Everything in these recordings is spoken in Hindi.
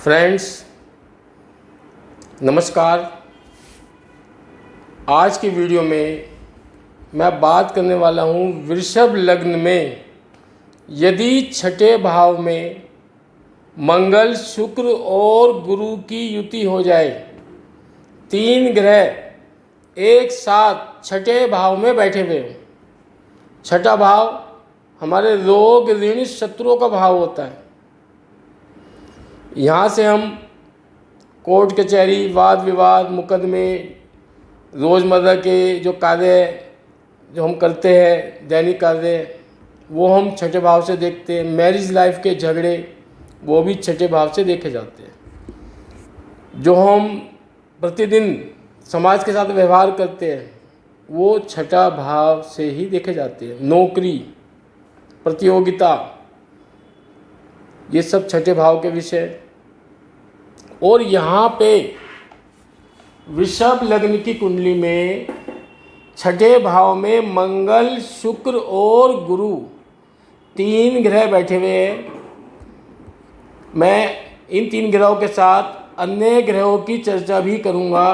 फ्रेंड्स, नमस्कार। आज की वीडियो में मैं बात करने वाला हूँ वृषभ लग्न में यदि छठे भाव में मंगल, शुक्र और गुरु की युति हो जाए, तीन ग्रह एक साथ छठे भाव में बैठे हुए हों। छठा भाव हमारे रोग, ऋण, शत्रुओं का भाव होता है। यहाँ से हम कोर्ट कचहरी, वाद विवाद, मुकदमे, रोज़मर्रा के जो कार्य जो हम करते हैं, दैनिक कार्य, वो हम छठे भाव से देखते हैं। मैरिज लाइफ के झगड़े वो भी छठे भाव से देखे जाते हैं। जो हम प्रतिदिन समाज के साथ व्यवहार करते हैं वो छठा भाव से ही देखे जाते हैं। नौकरी, प्रतियोगिता, ये सब छठे भाव के विषय। और यहाँ पे वृषभ लग्न की कुंडली में छठे भाव में मंगल, शुक्र और गुरु तीन ग्रह बैठे हुए हैं। मैं इन तीन ग्रहों के साथ अन्य ग्रहों की चर्चा भी करूँगा।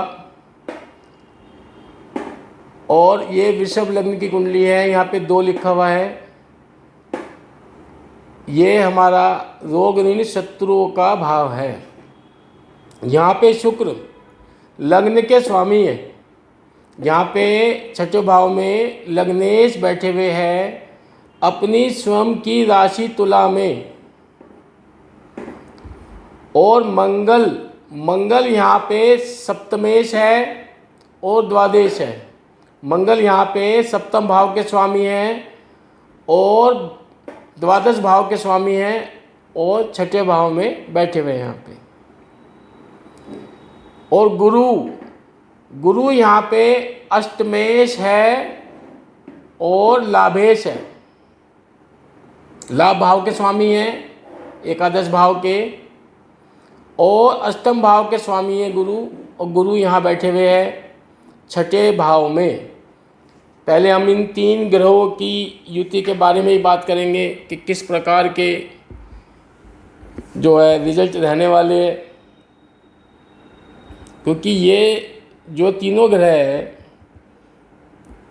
और ये वृषभ लग्न की कुंडली है। यहाँ पे 2 लिखा हुआ है। ये हमारा रोग, ऋण, शत्रुओं का भाव है। यहाँ पे शुक्र लग्न के स्वामी है। यहाँ पे छठे भाव में लग्नेश बैठे हुए हैं अपनी स्वयं की राशि तुला में। और मंगल यहाँ पे सप्तमेश है और द्वादश है। मंगल यहाँ पे सप्तम भाव के स्वामी हैं और द्वादश भाव के स्वामी हैं और छठे भाव में बैठे हुए हैं यहाँ पे। और गुरु यहाँ पे अष्टमेश है और लाभेश है। लाभ भाव के स्वामी हैं, एकादश भाव के, और अष्टम भाव के स्वामी हैं गुरु। और गुरु यहाँ बैठे हुए हैं छठे भाव में। पहले हम इन तीन ग्रहों की युति के बारे में ही बात करेंगे कि किस प्रकार के जो है रिजल्ट रहने वाले हैं। क्योंकि ये जो तीनों ग्रह है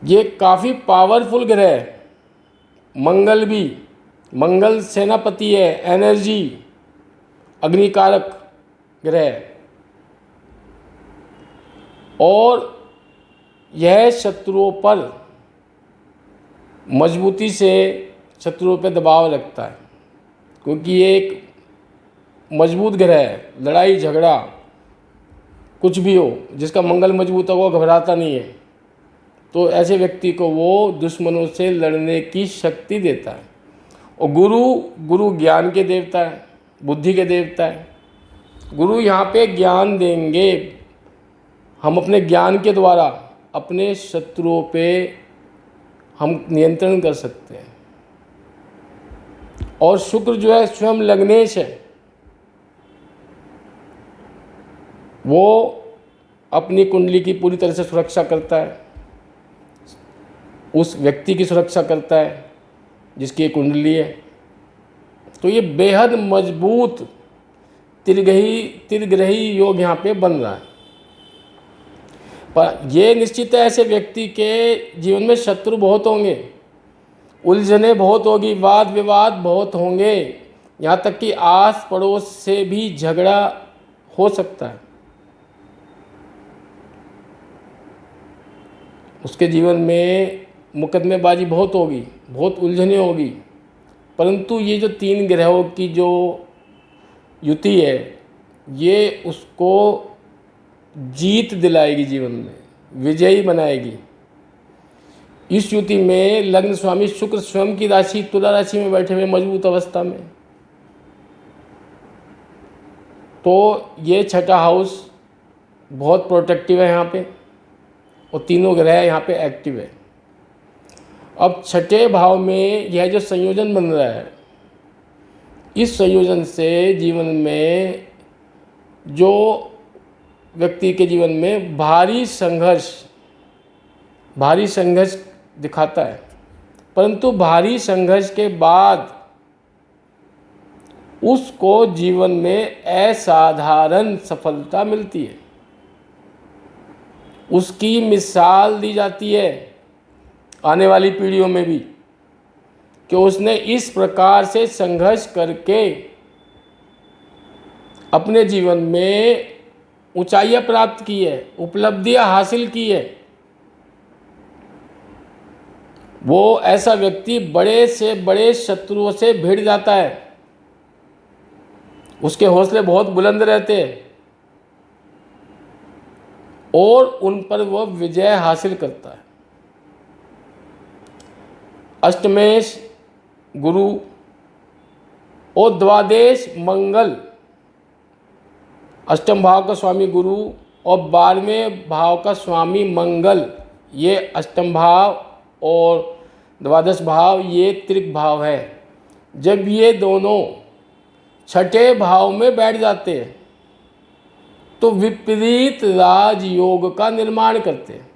ये काफ़ी पावरफुल ग्रह है। मंगल सेनापति है, एनर्जी, अग्निकारक ग्रह। और यह शत्रुओं पर मजबूती से शत्रुओं पर दबाव रखता है। क्योंकि ये एक मजबूत ग्रह है। लड़ाई झगड़ा कुछ भी हो, जिसका मंगल मजबूत हो वो घबराता नहीं है। तो ऐसे व्यक्ति को वो दुश्मनों से लड़ने की शक्ति देता है। और गुरु ज्ञान के देवता है, बुद्धि के देवता है। गुरु यहाँ पे ज्ञान देंगे। हम अपने ज्ञान के द्वारा अपने शत्रुओं पे हम नियंत्रण कर सकते हैं। और शुक्र जो है स्वयं लग्नेश है। वो अपनी कुंडली की पूरी तरह से सुरक्षा करता है। उस व्यक्ति की सुरक्षा करता है जिसकी ये कुंडली है। तो ये बेहद मजबूत त्रिग्रही योग यहाँ पे बन रहा है। पर ये निश्चित है ऐसे व्यक्ति के जीवन में शत्रु बहुत होंगे, उलझने बहुत होगी, वाद विवाद बहुत होंगे। यहाँ तक कि आस पड़ोस से भी झगड़ा हो सकता है। उसके जीवन में मुकदमेबाजी बहुत होगी, बहुत उलझने होगी। परंतु ये जो तीन ग्रहों की जो युति है ये उसको जीत दिलाएगी, जीवन में विजयी बनाएगी। इस युति में लग्न स्वामी शुक्र स्वयं की राशि तुला राशि में बैठे हुए मजबूत अवस्था में। तो ये छठा हाउस बहुत प्रोटेक्टिव है यहाँ पे। और तीनों ग्रह यहाँ पे एक्टिव है। अब छठे भाव में यह जो संयोजन बन रहा है, इस संयोजन से जीवन में जो व्यक्ति के जीवन में भारी संघर्ष दिखाता है। परंतु भारी संघर्ष के बाद उसको जीवन में असाधारण सफलता मिलती है। उसकी मिसाल दी जाती है आने वाली पीढ़ियों में भी कि उसने इस प्रकार से संघर्ष करके अपने जीवन में ऊंचाइयां प्राप्त की है, उपलब्धियां हासिल की है। वो ऐसा व्यक्ति बड़े से बड़े शत्रुओं से भिड़ जाता है। उसके हौसले बहुत बुलंद रहते हैं और उन पर वह विजय हासिल करता है। अष्टमेश गुरु और द्वादश मंगल, अष्टम भाव का स्वामी गुरु और 12वें भाव का स्वामी मंगल, ये अष्टम भाव और द्वादश भाव ये त्रिक भाव है। जब ये दोनों छठे भाव में बैठ जाते हैं तो विपरीत राजयोग का निर्माण करते हैं।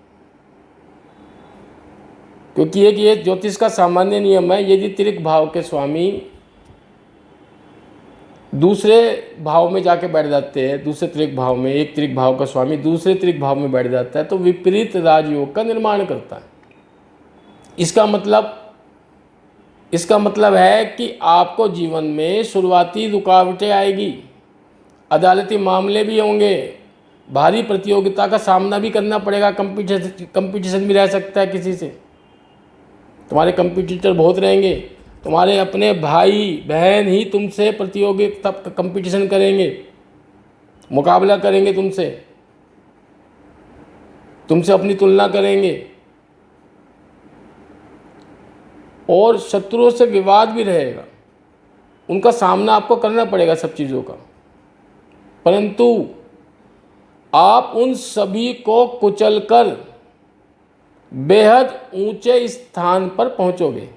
क्योंकि एक ये ज्योतिष का सामान्य नियम है, यदि त्रिक भाव के स्वामी दूसरे भाव में जाके बैठ जाते हैं, दूसरे त्रिक भाव में, एक त्रिक भाव का स्वामी दूसरे त्रिक भाव में बैठ जाता है तो विपरीत राजयोग का निर्माण करता है। इसका मतलब है कि आपको जीवन में शुरुआती रुकावटें आएगी, अदालती मामले भी होंगे, भारी प्रतियोगिता का सामना भी करना पड़ेगा, कंपटीशन भी रह सकता है किसी से, तुम्हारे कंपटीटर बहुत रहेंगे, तुम्हारे अपने भाई बहन ही तुमसे प्रतियोगिता कंपटीशन करेंगे, मुकाबला करेंगे तुमसे अपनी तुलना करेंगे और शत्रुओं से विवाद भी रहेगा। उनका सामना आपको करना पड़ेगा सब चीज़ों का, परंतु आप उन सभी को कुचलकर बेहद ऊंचे स्थान पर पहुंचोगे,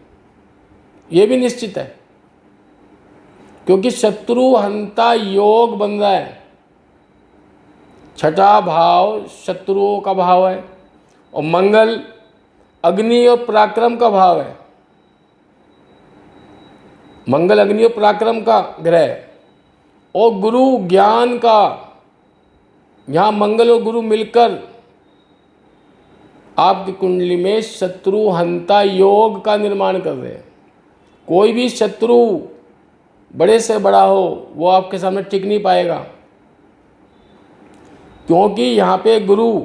ये भी निश्चित है। क्योंकि शत्रु हंता योग बन रहा है। छठा भाव शत्रुओं का भाव है और मंगल अग्नि और पराक्रम का भाव है। मंगल अग्नि और पराक्रम का ग्रह है और गुरु ज्ञान का। यहाँ मंगल और गुरु मिलकर आपकी कुंडली में शत्रु हंता योग का निर्माण कर रहे हैं। कोई भी शत्रु बड़े से बड़ा हो वो आपके सामने टिक नहीं पाएगा, क्योंकि यहाँ पे गुरु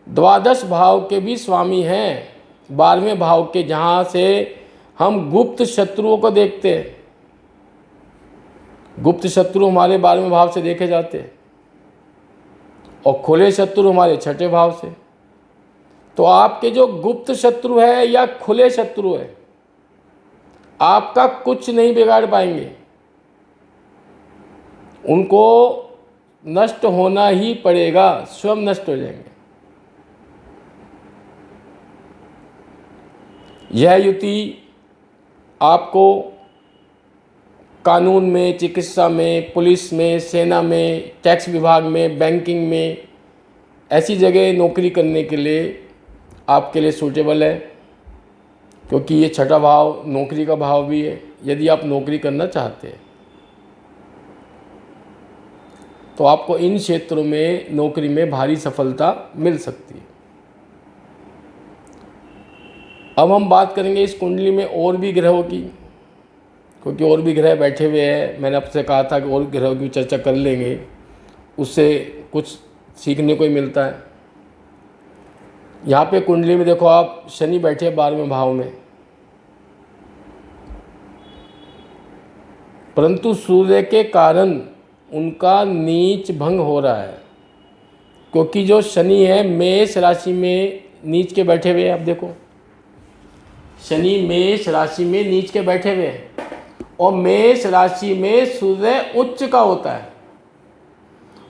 द्वादश भाव के भी स्वामी हैं, 12वें भाव के, जहाँ से हम गुप्त शत्रुओं को देखते हैं। गुप्त शत्रु हमारे 12वें भाव से देखे जाते हैं और खुले शत्रु हमारे छठे भाव से। तो आपके जो गुप्त शत्रु है या खुले शत्रु है, आपका कुछ नहीं बिगाड़ पाएंगे, उनको नष्ट होना ही पड़ेगा, स्वयं नष्ट हो जाएंगे। यह युति आपको कानून में, चिकित्सा में, पुलिस में, सेना में, टैक्स विभाग में, बैंकिंग में, ऐसी जगह नौकरी करने के लिए आपके लिए सूटेबल है, क्योंकि ये छठा भाव नौकरी का भाव भी है। यदि आप नौकरी करना चाहते हैं तो आपको इन क्षेत्रों में नौकरी में भारी सफलता मिल सकती है। अब हम बात करेंगे इस कुंडली में और भी ग्रहों की, क्योंकि और भी ग्रह बैठे हुए हैं। मैंने आपसे कहा था कि और ग्रहों की चर्चा कर लेंगे, उससे कुछ सीखने को ही मिलता है। यहाँ पे कुंडली में देखो आप, शनि बैठे 12वें भाव में, परंतु सूर्य के कारण उनका नीच भंग हो रहा है, क्योंकि जो शनि है मेष राशि में नीच के बैठे हुए हैं। आप देखो शनि मेष राशि में नीच के बैठे हुए हैं और मेष राशि में सूर्य उच्च का होता है।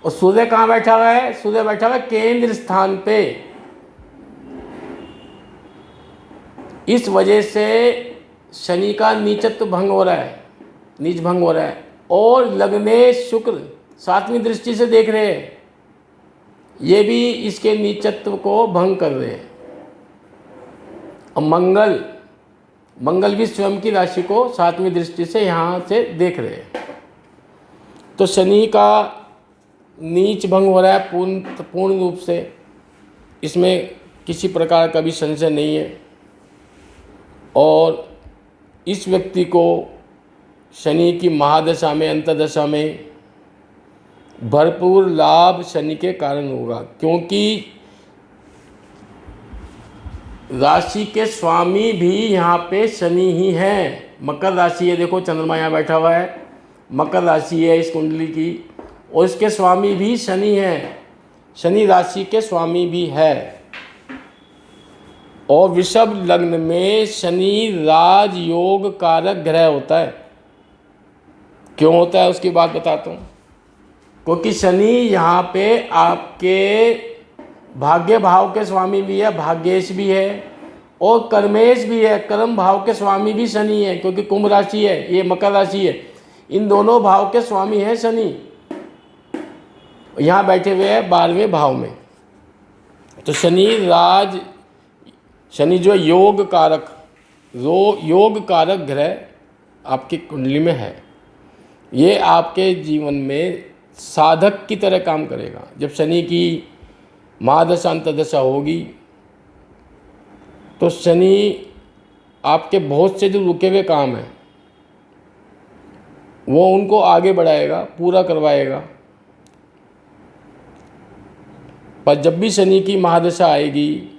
और सूर्य कहाँ बैठा हुआ है? सूर्य बैठा हुआ है केंद्र स्थान पे। इस वजह से शनि का नीचत्व भंग हो रहा है, नीच भंग हो रहा है। और लग्ने शुक्र 7वीं दृष्टि से देख रहे हैं, ये भी इसके नीचत्व को भंग कर रहे हैं। और मंगल मंगल भी स्वयं की राशि को 7वीं दृष्टि से यहाँ से देख रहे हैं। तो शनि का नीच भंग हो रहा है पूर्ण रूप से, इसमें किसी प्रकार का भी संशय नहीं है। और इस व्यक्ति को शनि की महादशा में, अंतर्दशा में भरपूर लाभ शनि के कारण होगा, क्योंकि राशि के स्वामी भी यहाँ पे शनि ही हैं। मकर राशि है, देखो चंद्रमा यहाँ बैठा हुआ है, मकर राशि है इस कुंडली की, और इसके स्वामी भी शनि हैं। शनि राशि के स्वामी भी है। और वृषभ लग्न में शनि राजयोग कारक ग्रह होता है। क्यों होता है उसकी बात बताता हूँ। क्योंकि शनि यहाँ पे आपके भाग्य भाव के स्वामी भी है, भाग्येश भी है और कर्मेश भी है। कर्म भाव के स्वामी भी शनि है, क्योंकि कुंभ राशि है, ये मकर राशि है, इन दोनों भाव के स्वामी हैं शनि। यहाँ बैठे हुए हैं 12वें भाव में। तो शनि जो योग कारक ग्रह आपकी कुंडली में है, ये आपके जीवन में साधक की तरह काम करेगा। जब शनि की महादशा अंतर्दशा होगी तो शनि आपके बहुत से जो रुके हुए काम हैं वो उनको आगे बढ़ाएगा, पूरा करवाएगा। पर जब भी शनि की महादशा आएगी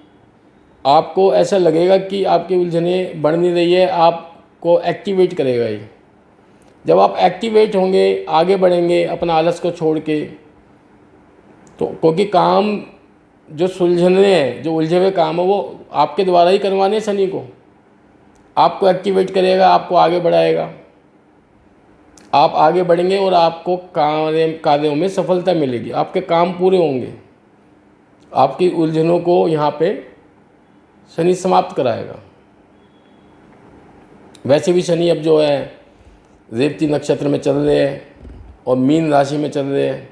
आपको ऐसा लगेगा कि आपकी उलझनें बढ़ नहीं रही है, आपको एक्टिवेट करेगा ये। जब आप एक्टिवेट होंगे, आगे बढ़ेंगे अपना आलस को छोड़ के, तो क्योंकि काम जो सुलझने हैं, जो उलझे हुए काम है वो आपके द्वारा ही करवाने शनि को, आपको एक्टिवेट करेगा, आपको आगे बढ़ाएगा। आप आगे बढ़ेंगे और आपको कार्यों में सफलता मिलेगी, आपके काम पूरे होंगे, आपकी उलझनों को यहाँ पे शनि समाप्त कराएगा। वैसे भी शनि अब जो है रेवती नक्षत्र में चल रहे हैं और मीन राशि में चल रहे हैं,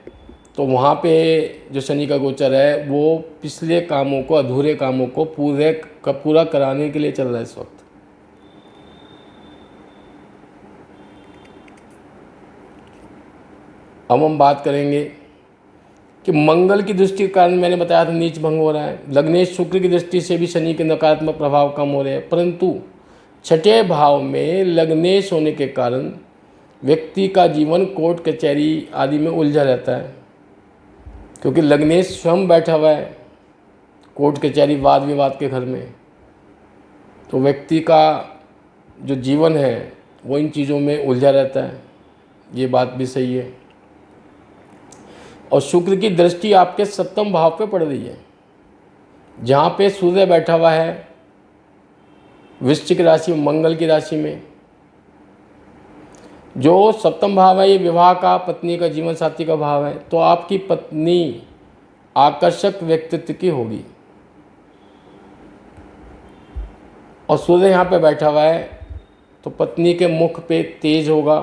तो वहाँ पे जो शनि का गोचर है वो पिछले कामों को, अधूरे कामों को पूरा कराने के लिए चल रहा है इस वक्त। अब हम बात करेंगे कि मंगल की दृष्टि के कारण मैंने बताया था नीच भंग हो रहा है। लग्नेश शुक्र की दृष्टि से भी शनि के नकारात्मक प्रभाव कम हो रहे हैं, परंतु 6ठे भाव में लग्नेश होने के कारण व्यक्ति का जीवन कोर्ट कचहरी आदि में उलझा रहता है, क्योंकि लग्नेश स्वयं बैठा हुआ है कोर्ट कचहरी वाद विवाद के घर में। तो व्यक्ति का जो जीवन है वो इन चीज़ों में उलझा रहता है, ये बात भी सही है। और शुक्र की दृष्टि आपके 7वें भाव पे पड़ रही है, जहाँ पे सूर्य बैठा हुआ है वृश्चिक राशि में, मंगल की राशि में। जो 7वां भाव है ये विवाह का, पत्नी का, जीवन साथी का भाव है। तो आपकी पत्नी आकर्षक व्यक्तित्व की होगी। और सूर्य यहाँ पे बैठा हुआ है तो पत्नी के मुख पे तेज होगा।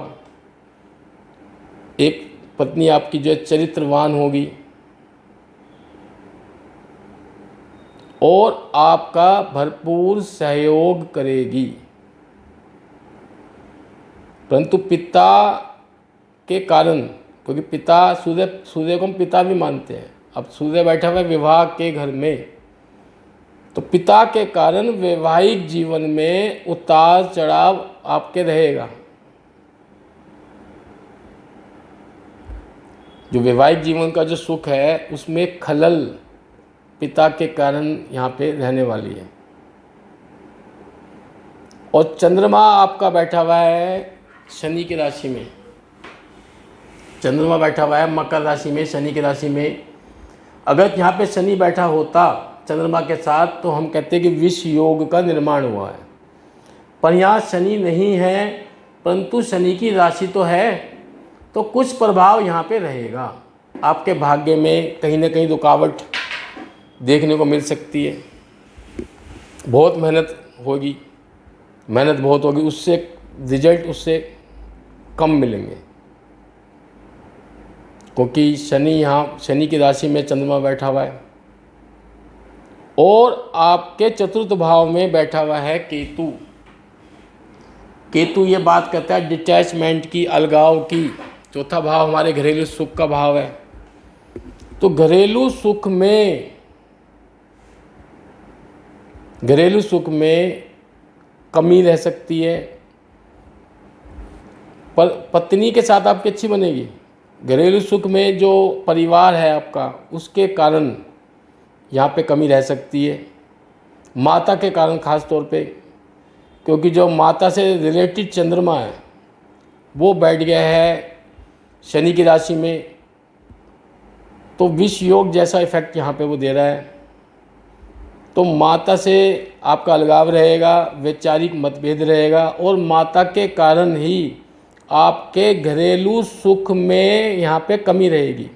एक पत्नी आपकी जो है चरित्रवान होगी और आपका भरपूर सहयोग करेगी। परंतु पिता के कारण, क्योंकि पिता सूर्य को हम पिता भी मानते हैं, अब सूर्य बैठा हुआ है विवाह के घर में, तो पिता के कारण वैवाहिक जीवन में उतार चढ़ाव आपके रहेगा। जो वैवाहिक जीवन का जो सुख है उसमें खलल पिता के कारण यहाँ पे रहने वाली है। और चंद्रमा आपका बैठा हुआ है शनि की राशि में, चंद्रमा बैठा हुआ है मकर राशि में, शनि की राशि में। अगर यहाँ पे शनि बैठा होता चंद्रमा के साथ तो हम कहते हैं कि विष योग का निर्माण हुआ है। पर यहाँ शनि नहीं है, परंतु शनि की राशि तो है, तो कुछ प्रभाव यहाँ पे रहेगा। आपके भाग्य में कहीं ना कहीं रुकावट देखने को मिल सकती है। बहुत मेहनत होगी, उससे रिजल्ट उससे कम मिलेंगे, क्योंकि शनि की राशि में चंद्रमा बैठा हुआ है और आपके 4th भाव में बैठा हुआ है केतु। केतु ये बात करता है डिटैचमेंट की, अलगाव की। चौथा भाव हमारे घरेलू सुख का भाव है। तो घरेलू सुख में कमी रह सकती है, पर पत्नी के साथ आपकी अच्छी बनेगी। घरेलू सुख में जो परिवार है आपका, उसके कारण यहाँ पे कमी रह सकती है। माता के कारण खास तौर पे, क्योंकि जो माता से रिलेटेड चंद्रमा है वो बैठ गया है शनि की राशि में, तो विष योग जैसा इफेक्ट यहाँ पे वो दे रहा है। तो माता से आपका अलगाव रहेगा, वैचारिक मतभेद रहेगा, और माता के कारण ही आपके घरेलू सुख में यहाँ पे कमी रहेगी।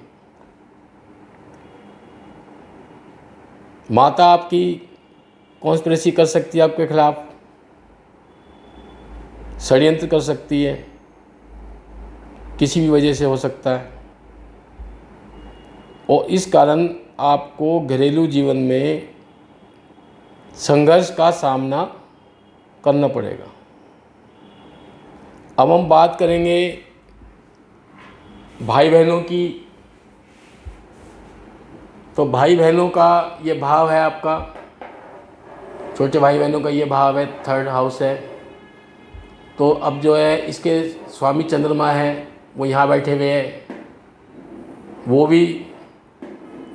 माता आपकी कॉन्स्पिरेसी कर सकती है आपके खिलाफ, षड्यंत्र कर सकती है, किसी भी वजह से हो सकता है, और इस कारण आपको घरेलू जीवन में संघर्ष का सामना करना पड़ेगा। अब हम बात करेंगे भाई बहनों की। तो भाई बहनों का ये भाव है आपका, छोटे भाई बहनों का ये भाव है, 3rd हाउस है। तो अब जो है इसके स्वामी चंद्रमा है वो यहाँ बैठे हुए हैं, वो भी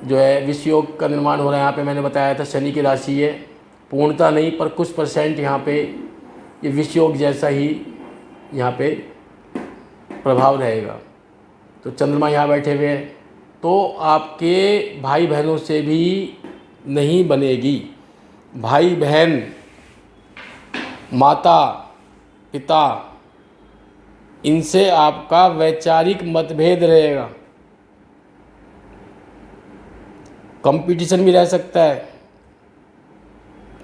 जो है विष योग का निर्माण हो रहा है। यहाँ पे मैंने बताया था शनि की राशि है, पूर्णता नहीं पर कुछ % यहाँ पे ये विष योग जैसा ही यहाँ पे प्रभाव रहेगा। तो चंद्रमा यहाँ बैठे हुए हैं, तो आपके भाई बहनों से भी नहीं बनेगी। भाई बहन, माता पिता, इनसे आपका वैचारिक मतभेद रहेगा, कंपटीशन भी रह सकता है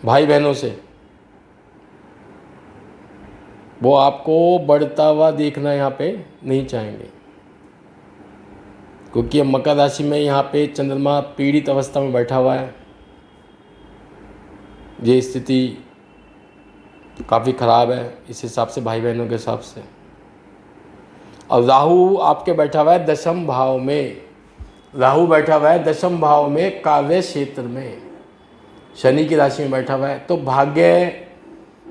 भाई बहनों से। वो आपको बढ़ता हुआ देखना यहाँ पे नहीं चाहेंगे, क्योंकि अब मकर राशि में यहाँ पे चंद्रमा पीड़ित अवस्था में बैठा हुआ है। ये स्थिति काफ़ी ख़राब है इस हिसाब से, भाई बहनों के हिसाब से। और राहु आपके बैठा हुआ है 10म भाव में। राहु बैठा हुआ है 10म भाव में, कार्य क्षेत्र में, शनि की राशि में बैठा हुआ है। तो भाग्य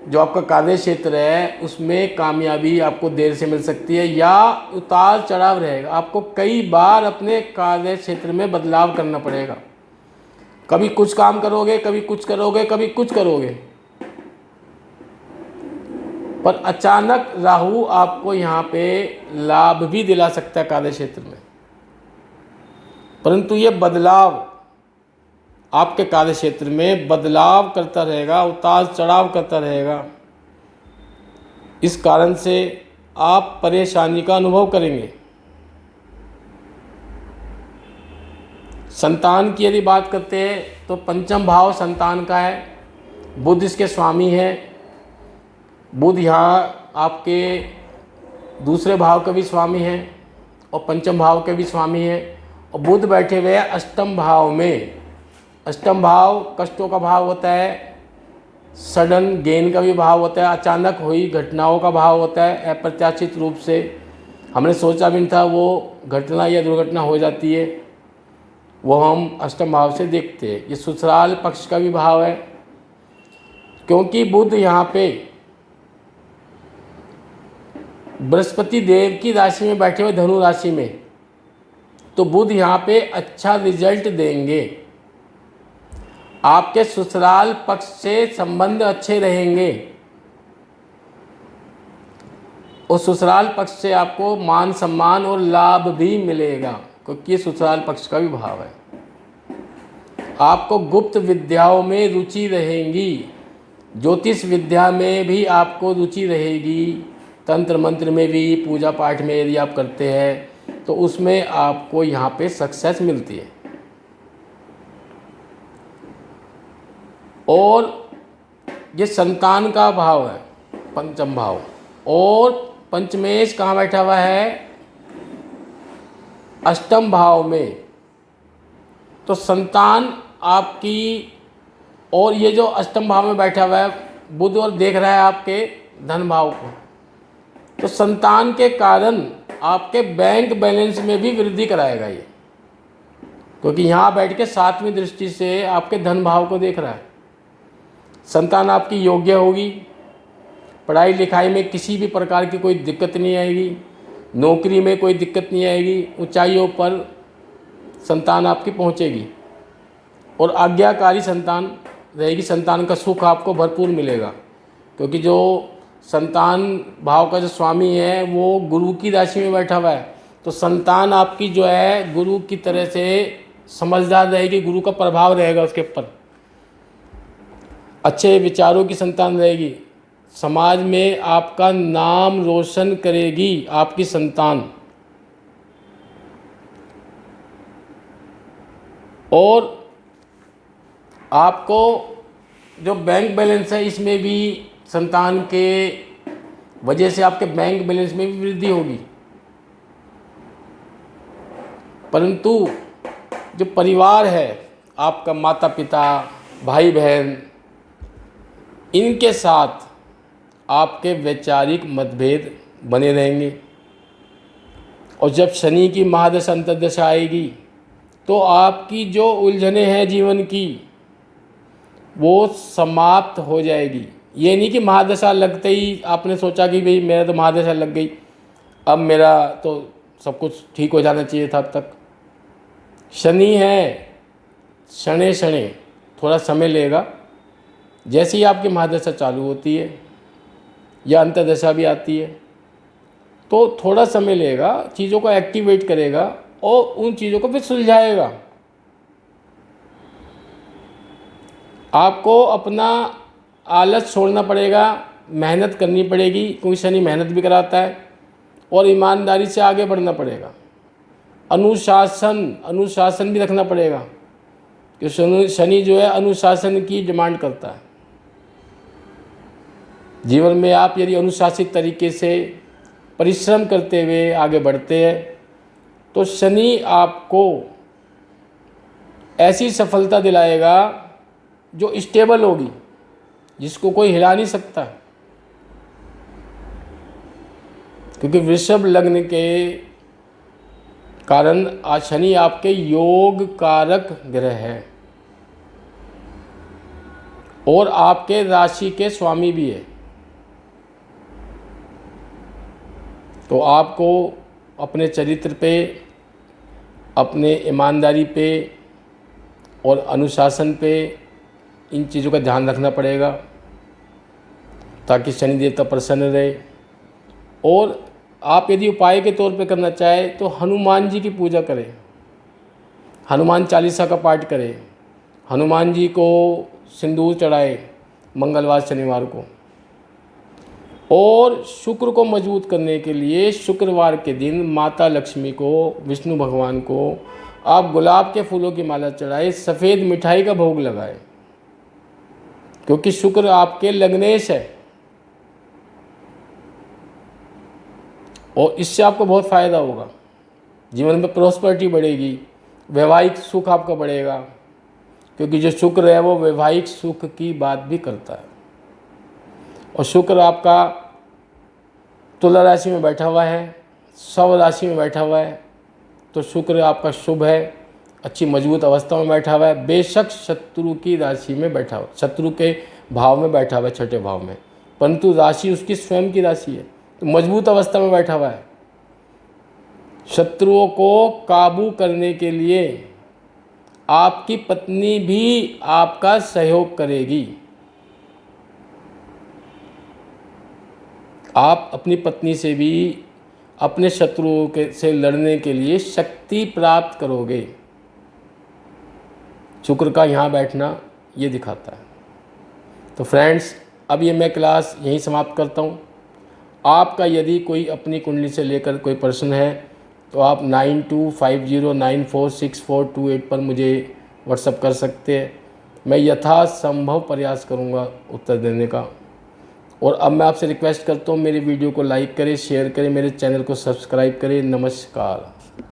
जो आपका कार्य क्षेत्र है उसमें कामयाबी आपको देर से मिल सकती है, या उतार चढ़ाव रहेगा। आपको कई बार अपने कार्य क्षेत्र में बदलाव करना पड़ेगा। कभी कुछ काम करोगे, कभी कुछ करोगे, कभी कुछ करोगे, पर अचानक राहु आपको यहाँ पे लाभ भी दिला सकता है कार्य क्षेत्र में। परंतु ये बदलाव आपके कार्य क्षेत्र में बदलाव करता रहेगा, उतार चढ़ाव करता रहेगा। इस कारण से आप परेशानी का अनुभव करेंगे। संतान की यदि बात करते हैं तो 5म भाव संतान का है, बुध इसके स्वामी है। बुध यहाँ आपके दूसरे भाव के भी स्वामी हैं और 5म भाव के भी स्वामी हैं, और बुध बैठे हुए हैं 8म भाव में। 8म भाव कष्टों का भाव होता है, सडन गेन का भी भाव होता है, अचानक हुई घटनाओं का भाव होता है। अप्रत्याशित रूप से हमने सोचा भी नहीं था वो घटना या दुर्घटना हो जाती है, वो हम 8म भाव से देखते हैं। ये ससुराल पक्ष का भी भाव है, क्योंकि बुध यहाँ पे बृहस्पति देव की राशि में बैठे हुए धनु राशि में, तो बुध यहाँ पे अच्छा रिजल्ट देंगे। आपके ससुराल पक्ष से संबंध अच्छे रहेंगे, और ससुराल पक्ष से आपको मान सम्मान और लाभ भी मिलेगा, क्योंकि ससुराल पक्ष का भी भाव है। आपको गुप्त विद्याओं में रुचि रहेगी, ज्योतिष विद्या में भी आपको रुचि रहेगी, तंत्र मंत्र में भी, पूजा पाठ में यदि आप करते हैं तो उसमें आपको यहाँ पे सक्सेस मिलती है। और ये संतान का भाव है 5म भाव, और पंचमेश कहाँ बैठा हुआ है? 8म भाव में। तो संतान आपकी, और ये जो 8म भाव में बैठा हुआ है बुध, और देख रहा है आपके धन भाव को, तो संतान के कारण आपके बैंक बैलेंस में भी वृद्धि कराएगा ये, क्योंकि यहाँ बैठ के 7वीं दृष्टि से आपके धन भाव को देख रहा है। संतान आपकी योग्य होगी, पढ़ाई लिखाई में किसी भी प्रकार की कोई दिक्कत नहीं आएगी, नौकरी में कोई दिक्कत नहीं आएगी, ऊंचाइयों पर संतान आपकी पहुंचेगी और आज्ञाकारी संतान रहेगी। संतान का सुख आपको भरपूर मिलेगा, क्योंकि जो संतान भाव का जो स्वामी है वो गुरु की राशि में बैठा हुआ है। तो संतान आपकी जो है गुरु की तरह से समझदार रहेगी, गुरु का प्रभाव रहेगा उसके ऊपर, अच्छे विचारों की संतान रहेगी, समाज में आपका नाम रोशन करेगी आपकी संतान। और आपको जो बैंक बैलेंस है इसमें भी संतान के वजह से आपके बैंक बैलेंस में भी वृद्धि होगी। परंतु जो परिवार है आपका, माता पिता भाई बहन, इनके साथ आपके वैचारिक मतभेद बने रहेंगे। और जब शनि की महादशा अंतर्दशा आएगी तो आपकी जो उलझनें हैं जीवन की वो समाप्त हो जाएगी। ये नहीं कि महादशा लगते ही आपने सोचा कि भाई मेरा तो महादशा लग गई, अब मेरा तो सब कुछ ठीक हो जाना चाहिए था। अब तक शनि है, शनि शनि थोड़ा समय लेगा। जैसे ही आपकी महादशा चालू होती है या अंतर्दशा भी आती है तो थोड़ा समय लेगा, चीज़ों को एक्टिवेट करेगा और उन चीज़ों को फिर सुलझाएगा। आपको अपना आलस छोड़ना पड़ेगा, मेहनत करनी पड़ेगी, क्योंकि शनि मेहनत भी कराता है, और ईमानदारी से आगे बढ़ना पड़ेगा। अनुशासन भी रखना पड़ेगा, क्योंकि शनि जो है अनुशासन की डिमांड करता है। जीवन में आप यदि अनुशासित तरीके से परिश्रम करते हुए आगे बढ़ते हैं तो शनि आपको ऐसी सफलता दिलाएगा जो स्टेबल होगी, जिसको कोई हिला नहीं सकता। क्योंकि वृषभ लग्न के कारण आज शनि आपके योग कारक ग्रह है और आपके राशि के स्वामी भी है। तो आपको अपने चरित्र पे, अपने ईमानदारी पे और अनुशासन पे इन चीज़ों का ध्यान रखना पड़ेगा ताकि शनि देवता प्रसन्न रहे। और आप यदि उपाय के तौर पे करना चाहें तो हनुमान जी की पूजा करें, हनुमान चालीसा का पाठ करें, हनुमान जी को सिंदूर चढ़ाए मंगलवार शनिवार को। और शुक्र को मजबूत करने के लिए शुक्रवार के दिन माता लक्ष्मी को, विष्णु भगवान को आप गुलाब के फूलों की माला चढ़ाए, सफ़ेद मिठाई का भोग लगाए, क्योंकि शुक्र आपके लग्नेश है और इससे आपको बहुत फ़ायदा होगा। जीवन में प्रॉस्पेरिटी बढ़ेगी, वैवाहिक सुख आपका बढ़ेगा, क्योंकि जो शुक्र है वो वैवाहिक सुख की बात भी करता है। और शुक्र आपका तुला राशि में बैठा हुआ है, शव राशि में बैठा हुआ है, तो शुक्र आपका शुभ है, अच्छी मजबूत अवस्था में बैठा हुआ है। बेशक शत्रु की राशि में बैठा हुआ, शत्रु के भाव में बैठा हुआ है, छठे भाव में, परंतु राशि उसकी स्वयं की राशि है, तो मजबूत अवस्था में बैठा हुआ है। शत्रुओं को काबू करने के लिए आपकी पत्नी भी आपका सहयोग करेगी। आप अपनी पत्नी से भी अपने शत्रुओं के से लड़ने के लिए शक्ति प्राप्त करोगे। शुक्र का यहाँ बैठना ये दिखाता है। तो फ्रेंड्स, अब ये मैं क्लास यहीं समाप्त करता हूँ। आपका यदि कोई अपनी कुंडली से लेकर कोई प्रश्न है तो आप 9250946428 पर मुझे व्हाट्सअप कर सकते हैं। मैं यथासंभव प्रयास करूँगा उत्तर देने का। और अब मैं आपसे रिक्वेस्ट करता हूँ, मेरी वीडियो को लाइक करें, शेयर करें, मेरे चैनल को सब्सक्राइब करें। नमस्कार।